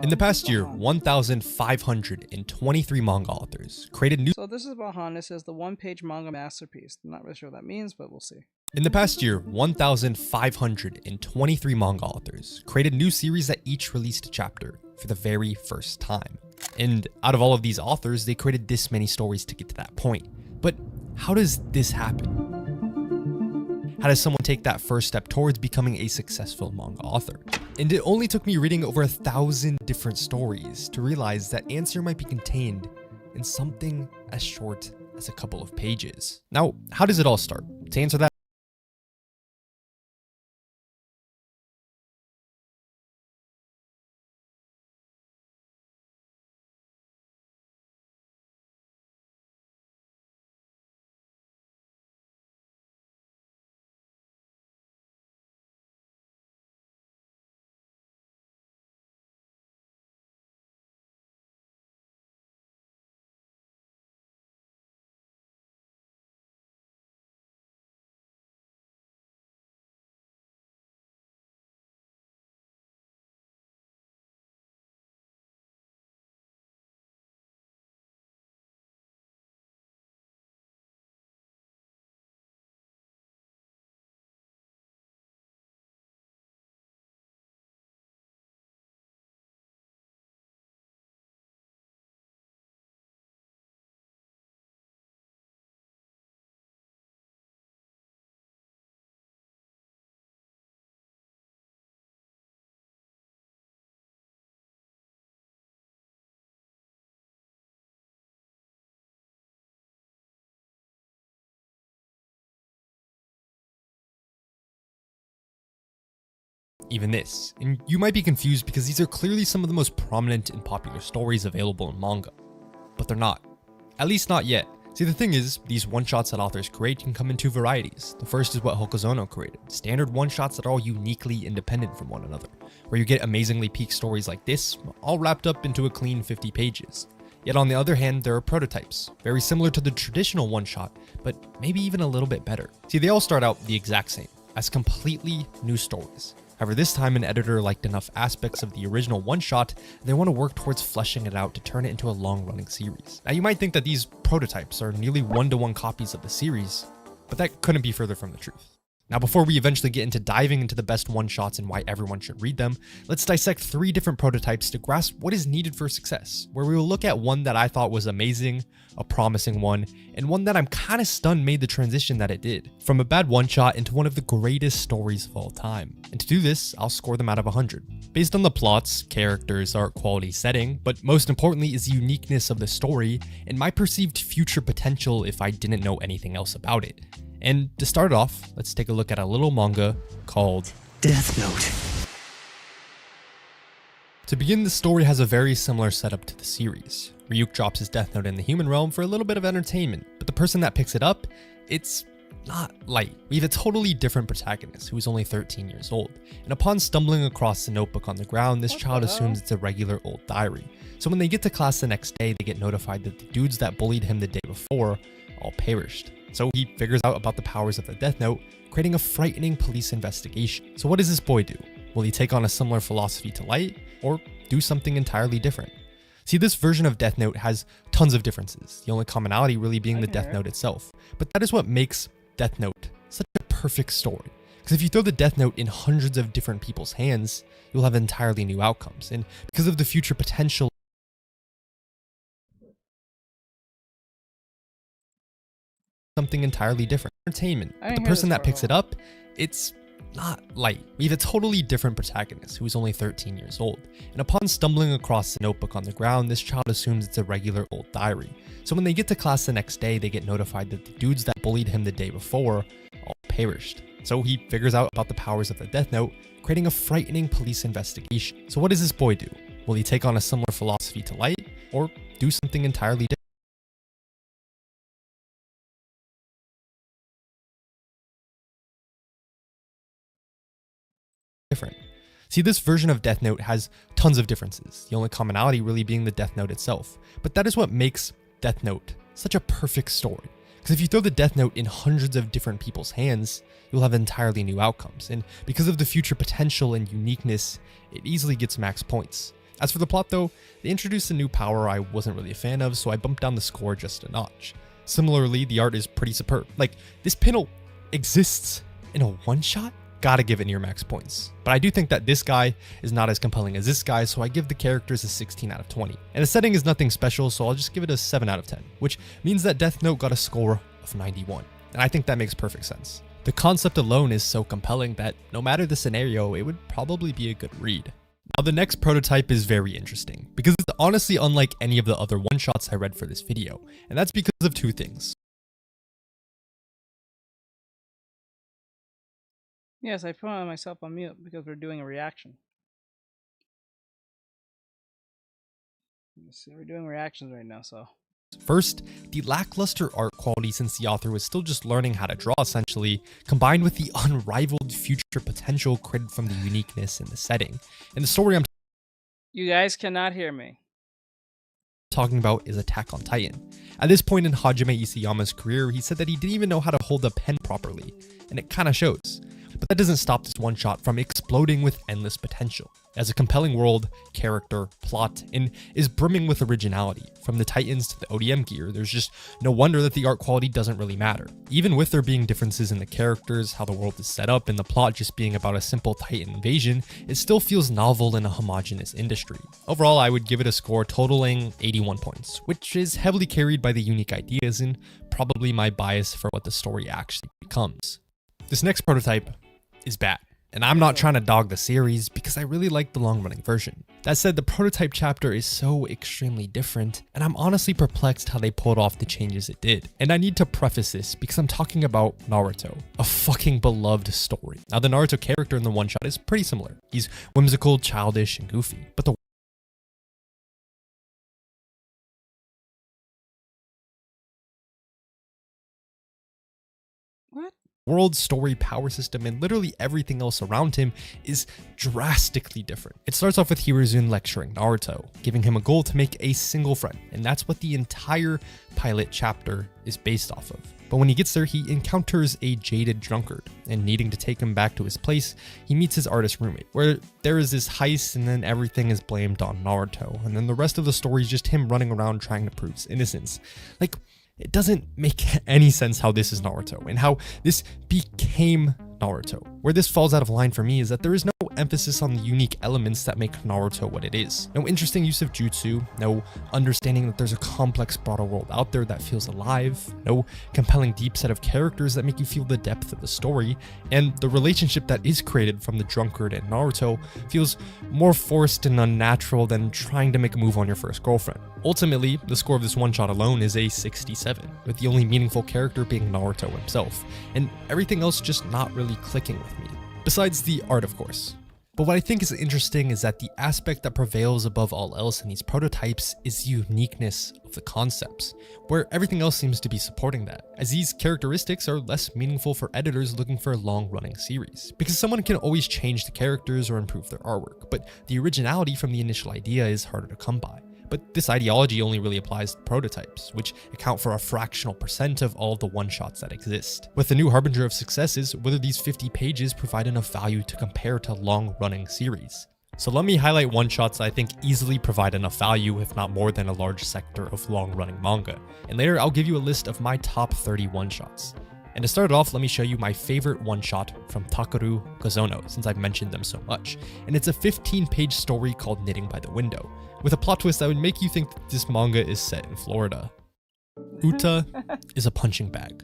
In the past year, 1,523 manga authors created new. So this is Bahan. This is the one-page manga masterpiece. I'm not really sure what that means, but we'll see. In the past year, 1,523 manga authors created new series that each released a chapter for the very first time. And out of all of these authors, they created this many stories to get to that point. But how does this happen? How does someone take that first step towards becoming a successful manga author? And it only took me reading over 1,000 different stories to realize that answer might be contained in something as short as a couple of pages. Now, how does it all start? To answer that, even this. And you might be confused because these are clearly some of the most prominent and popular stories available in manga. But they're not. At least not yet. See, the thing is, these one-shots that authors create can come in two varieties. The first is what Hokuzono created, standard one-shots that are all uniquely independent from one another, where you get amazingly peak stories like this, all wrapped up into a clean 50 pages. Yet on the other hand, there are prototypes, very similar to the traditional one-shot, but maybe even a little bit better. See, they all start out the exact same, as completely new stories. However, this time an editor liked enough aspects of the original one-shot, they want to work towards fleshing it out to turn it into a long-running series. Now you might think that these prototypes are nearly one-to-one copies of the series, but that couldn't be further from the truth. Now before we eventually get into diving into the best one-shots and why everyone should read them, let's dissect 3 different prototypes to grasp what is needed for success, where we will look at one that I thought was amazing, a promising one, and one that I'm kinda stunned made the transition that it did, from a bad one-shot into one of the greatest stories of all time. And to do this, I'll score them out of 100. Based on the plots, characters, art quality, setting, but most importantly is the uniqueness of the story and my perceived future potential if I didn't know anything else about it. And to start off, let's take a look at a little manga called Death Note. To begin, the story has a very similar setup to the series. Ryuk drops his Death Note in the human realm for a little bit of entertainment, but the person that picks it up, it's not light. We have a totally different protagonist who is only 13 years old, and upon stumbling across the notebook on the ground, this child assumes it's a regular old diary. So when they get to class the next day, they get notified that the dudes that bullied him the day before all perished. So he figures out about the powers of the Death Note, creating a frightening police investigation. So what does this boy do? Will he take on a similar philosophy to Light, or do something entirely different? See, this version of Death Note has tons of differences, the only commonality really being the Death Note itself. But that is what makes Death Note such a perfect story. Because if you throw the Death Note in hundreds of different people's hands, you'll have entirely new outcomes. And because of the future potential something entirely different. Entertainment. But the person that picks it up, it's not Light. We have a totally different protagonist who is only 13 years old. And upon stumbling across the notebook on the ground, this child assumes it's a regular old diary. So when they get to class the next day, they get notified that the dudes that bullied him the day before all perished. So he figures out about the powers of the Death Note, creating a frightening police investigation. So what does this boy do? Will he take on a similar philosophy to Light, or do something entirely different? See, this version of Death Note has tons of differences, the only commonality really being the Death Note itself. But that is what makes Death Note such a perfect story. Because if you throw the Death Note in hundreds of different people's hands, you'll have entirely new outcomes, and because of the future potential and uniqueness, it easily gets max points. As for the plot though, they introduced a new power I wasn't really a fan of, so I bumped down the score just a notch. Similarly, the art is pretty superb. Like, this panel exists in a one-shot? Gotta give it near max points. But I do think that this guy is not as compelling as this guy, so I give the characters a 16 out of 20. And the setting is nothing special, so I'll just give it a 7 out of 10, which means that Death Note got a score of 91. And I think that makes perfect sense. The concept alone is so compelling that no matter the scenario, it would probably be a good read. Now the next prototype is very interesting, because it's honestly unlike any of the other one-shots I read for this video, and that's because of two things. Yes, I put myself on mute because we're doing a reaction. Let's see, we're doing reactions right now, so. First, the lackluster art quality since the author was still just learning how to draw essentially, combined with the unrivaled future potential created from the uniqueness in the setting. And the story I'm You guys cannot hear me. talking about is Attack on Titan. At this point in Hajime Isayama's career, he said that he didn't even know how to hold a pen properly, and it kinda shows. But that doesn't stop this one shot from exploding with endless potential. It has a compelling world, character, plot, and is brimming with originality. From the Titans to the ODM gear, there's just no wonder that the art quality doesn't really matter. Even with there being differences in the characters, how the world is set up, and the plot just being about a simple Titan invasion, it still feels novel in a homogenous industry. Overall, I would give it a score totaling 81 points, which is heavily carried by the unique ideas and probably my bias for what the story actually becomes. This next prototype is bad, and I'm not trying to dog the series because I really like the long-running version. That said, the prototype chapter is so extremely different, and I'm honestly perplexed how they pulled off the changes it did. And I need to preface this because I'm talking about Naruto, a fucking beloved story. Now, the Naruto character in the one-shot is pretty similar. He's whimsical, childish, and goofy, but the What? world, story, power system, and literally everything else around him is drastically different. It starts off with Hiruzen lecturing Naruto, giving him a goal to make a single friend, and that's what the entire pilot chapter is based off of. But when he gets there, he encounters a jaded drunkard, and needing to take him back to his place, he meets his artist roommate, where there is this heist and then everything is blamed on Naruto, and then the rest of the story is just him running around trying to prove his innocence. Like, it doesn't make any sense how this is Naruto and how this became Naruto. Where this falls out of line for me is that there is no emphasis on the unique elements that make Naruto what it is. No interesting use of jutsu, no understanding that there's a complex broader world out there that feels alive, no compelling deep set of characters that make you feel the depth of the story, and the relationship that is created from the drunkard and Naruto feels more forced and unnatural than trying to make a move on your first girlfriend. Ultimately, the score of this one-shot alone is a 67, with the only meaningful character being Naruto himself, and everything else just not really clicking with me. Besides the art, of course. But what I think is interesting is that the aspect that prevails above all else in these prototypes is the uniqueness of the concepts, where everything else seems to be supporting that, as these characteristics are less meaningful for editors looking for a long-running series. Because someone can always change the characters or improve their artwork, but the originality from the initial idea is harder to come by. But this ideology only really applies to prototypes, which account for a fractional percent of all the one-shots that exist. With the new harbinger of success is whether these 50 pages provide enough value to compare to long-running series. So let me highlight one-shots that I think easily provide enough value, if not more than a large sector of long-running manga. And later I'll give you a list of my top 30 one-shots. And to start off, let me show you my favorite one-shot from Takeru Kozono, since I've mentioned them so much. And it's a 15-page story called Knitting by the Window, with a plot twist that would make you think that this manga is set in Florida. Uta is a punching bag,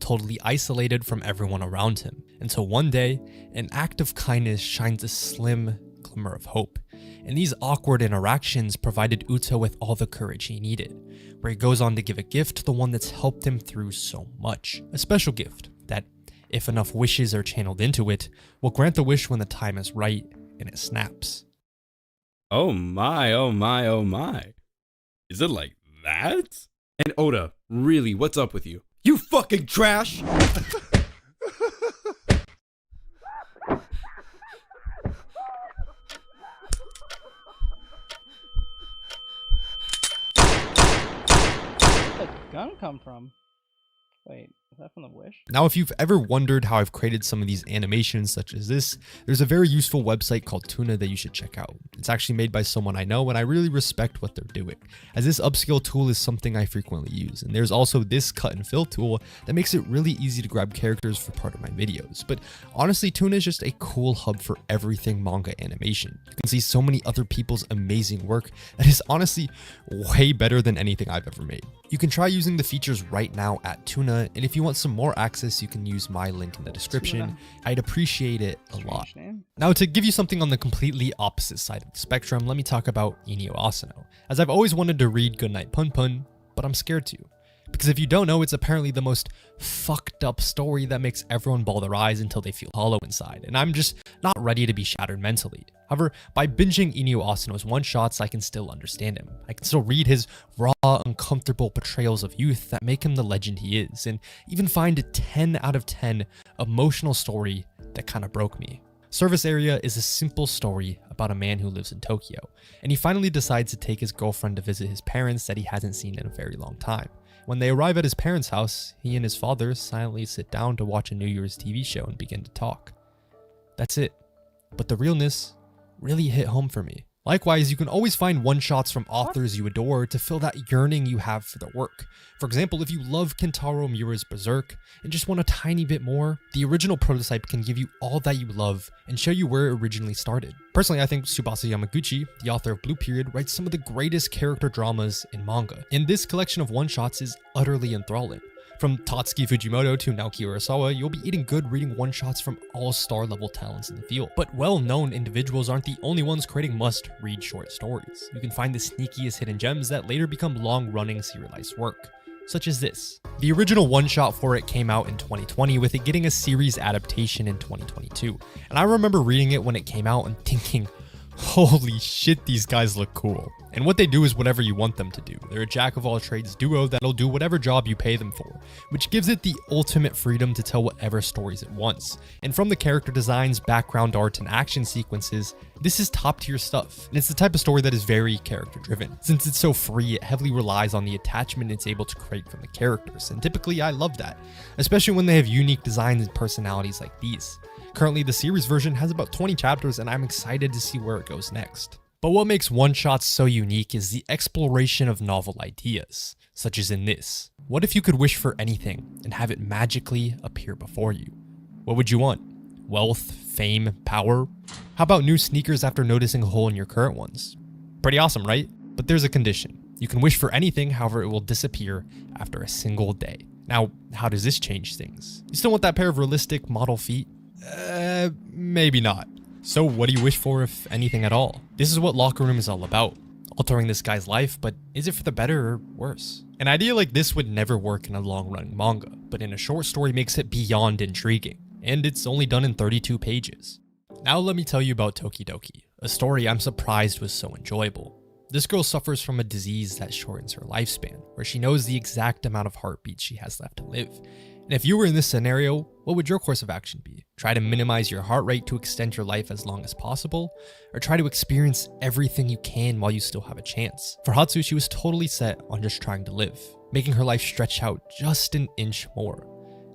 totally isolated from everyone around him, until one day, an act of kindness shines a slim glimmer of hope. And these awkward interactions provided Uta with all the courage he needed, where he goes on to give a gift to the one that's helped him through so much. A special gift that, if enough wishes are channeled into it, will grant the wish when the time is right and it snaps. Oh my, oh my, oh my. Is it like that? And Oda, really, what's up with you? You fucking trash! Where'd the gun come from? Wait, is that from the Wish? Now, if you've ever wondered how I've created some of these animations such as this, there's a very useful website called Tuna that you should check out. It's actually made by someone I know and I really respect what they're doing, as this upscale tool is something I frequently use. And there's also this cut and fill tool that makes it really easy to grab characters for part of my videos. But honestly, Tuna is just a cool hub for everything manga animation. You can see so many other people's amazing work that is honestly way better than anything I've ever made. You can try using the features right now at Tuna, and if you want some more access, you can use my link in the description. Tuna. I'd appreciate it a lot. Strange name. Now, to give you something on the completely opposite side of the spectrum, let me talk about Inio Asano, as I've always wanted to read Goodnight Pun Pun, but I'm scared to. Because if you don't know, it's apparently the most fucked up story that makes everyone bawl their eyes until they feel hollow inside, and I'm just not ready to be shattered mentally. However, by binging Inio Asano's one-shots, I can still understand him. I can still read his raw, uncomfortable portrayals of youth that make him the legend he is, and even find a 10 out of 10 emotional story that kind of broke me. Service Area is a simple story about a man who lives in Tokyo, and he finally decides to take his girlfriend to visit his parents that he hasn't seen in a very long time. When they arrive at his parents' house, he and his father silently sit down to watch a New Year's TV show and begin to talk. That's it. But the realness really hit home for me. Likewise, you can always find one-shots from authors you adore to fill that yearning you have for their work. For example, if you love Kentaro Miura's Berserk and just want a tiny bit more, the original prototype can give you all that you love and show you where it originally started. Personally, I think Tsubasa Yamaguchi, the author of Blue Period, writes some of the greatest character dramas in manga, and this collection of one-shots is utterly enthralling. From Tatsuki Fujimoto to Naoki Urasawa, you'll be eating good reading one-shots from all-star level talents in the field. But well-known individuals aren't the only ones creating must-read short stories. You can find the sneakiest hidden gems that later become long-running serialized work, such as this. The original one-shot for it came out in 2020, with it getting a series adaptation in 2022. And I remember reading it when it came out and thinking, holy shit, these guys look cool. And what they do is whatever you want them to do. They're a jack-of-all-trades duo that'll do whatever job you pay them for, which gives it the ultimate freedom to tell whatever stories it wants. And from the character designs, background art, and action sequences, this is top-tier stuff. And it's the type of story that is very character-driven. Since it's so free, it heavily relies on the attachment it's able to create from the characters, and typically I love that, especially when they have unique designs and personalities like these. Currently, the series version has about 20 chapters, and I'm excited to see where it goes next. But what makes one-shots so unique is the exploration of novel ideas, such as in this. What if you could wish for anything and have it magically appear before you? What would you want? Wealth, fame, power? How about new sneakers after noticing a hole in your current ones? Pretty awesome, right? But there's a condition. You can wish for anything, however it will disappear after a single day. Now, how does this change things? You still want that pair of realistic model feet? Maybe not. So what do you wish for, if anything at all? This is what Locker Room is all about. Altering this guy's life, but is it for the better or worse? An idea like this would never work in a long-running manga, but in a short story makes it beyond intriguing, and it's only done in 32 pages. Now let me tell you about Tokidoki, a story I'm surprised was so enjoyable. This girl suffers from a disease that shortens her lifespan, where she knows the exact amount of heartbeats she has left to live. And if you were in this scenario, what would your course of action be? Try to minimize your heart rate to extend your life as long as possible? Or try to experience everything you can while you still have a chance? For Hatsu, she was totally set on just trying to live, making her life stretch out just an inch more,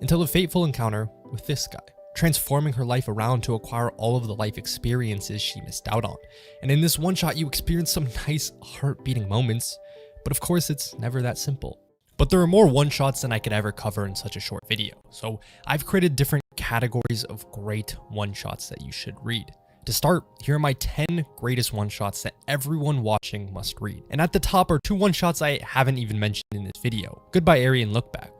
until a fateful encounter with this guy, transforming her life around to acquire all of the life experiences she missed out on. And in this one shot, you experience some nice heart-beating moments, but of course it's never that simple. But there are more one-shots than I could ever cover in such a short video, so I've created different categories of great one-shots that you should read. To start, here are my 10 greatest one-shots that everyone watching must read. And at the top are 2 one-shots I haven't even mentioned in this video. Goodbye Eri and Look Back.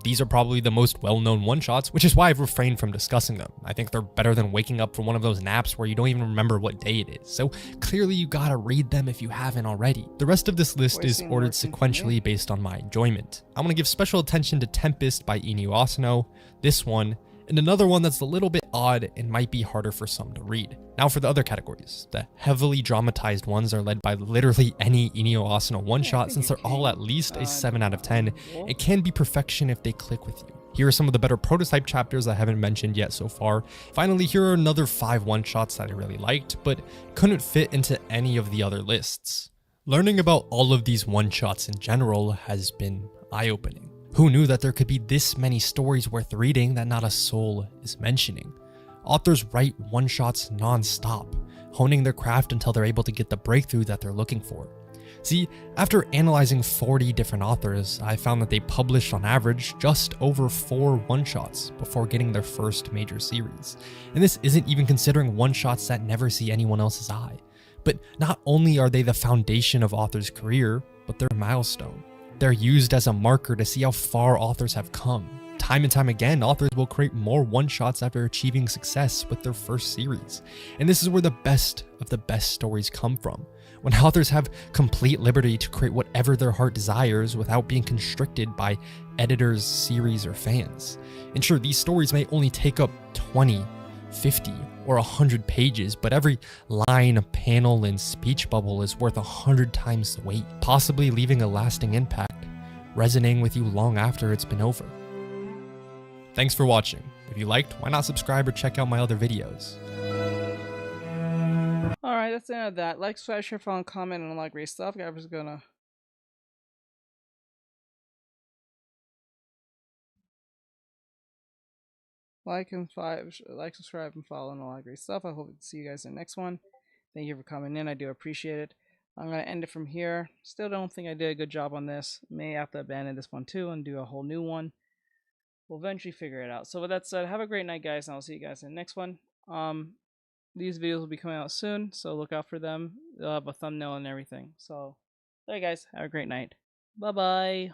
These are probably the most well-known one-shots, which is why I've refrained from discussing them. I think they're better than waking up from one of those naps where you don't even remember what day it is, so clearly you gotta read them if you haven't already. The rest of this list is ordered sequentially based on my enjoyment. I'm gonna give special attention to Tempest by Inio Asano, this one, and another one that's a little bit odd and might be harder for some to read. Now for the other categories. The heavily dramatized ones are led by literally any Inio Asano one-shot, since they're all at least a 7 out of 10. It can be perfection if they click with you. Here are some of the better prototype chapters I haven't mentioned yet so far. Finally, here are another 5 one-shots that I really liked, but couldn't fit into any of the other lists. Learning about all of these one-shots in general has been eye-opening. Who knew that there could be this many stories worth reading that not a soul is mentioning? Authors write one-shots non-stop, honing their craft until they're able to get the breakthrough that they're looking for. See, after analyzing 40 different authors, I found that they published on average just over 4 one-shots before getting their first major series. And this isn't even considering one-shots that never see anyone else's eye. But not only are they the foundation of authors' career, but they're a milestone. They're used as a marker to see how far authors have come. Time and time again, authors will create more one-shots after achieving success with their first series. And this is where the best of the best stories come from. When authors have complete liberty to create whatever their heart desires without being constricted by editors, series, or fans. And sure, these stories may only take up 20, 50, or 100 pages, but every line, panel, and speech bubble is worth 100 times the weight, possibly leaving a lasting impact, resonating with you long after it's been over. Thanks for watching. If you liked, why not subscribe or check out my other videos? Alright, that's the end of that. Like, subscribe, share, follow, and comment, and all that great stuff. I was gonna... like, subscribe, and follow, and all that great stuff. I hope to see you guys in the next one. Thank you for coming in. I do appreciate it. I'm going to end it from here. Still don't think I did a good job on this. May have to abandon this one too and do a whole new one. We'll eventually figure it out. So with that said, have a great night, guys, and I'll see you guys in the next one. These videos will be coming out soon, so look out for them. They'll have a thumbnail and everything. So, there you guys. Have a great night. Bye-bye.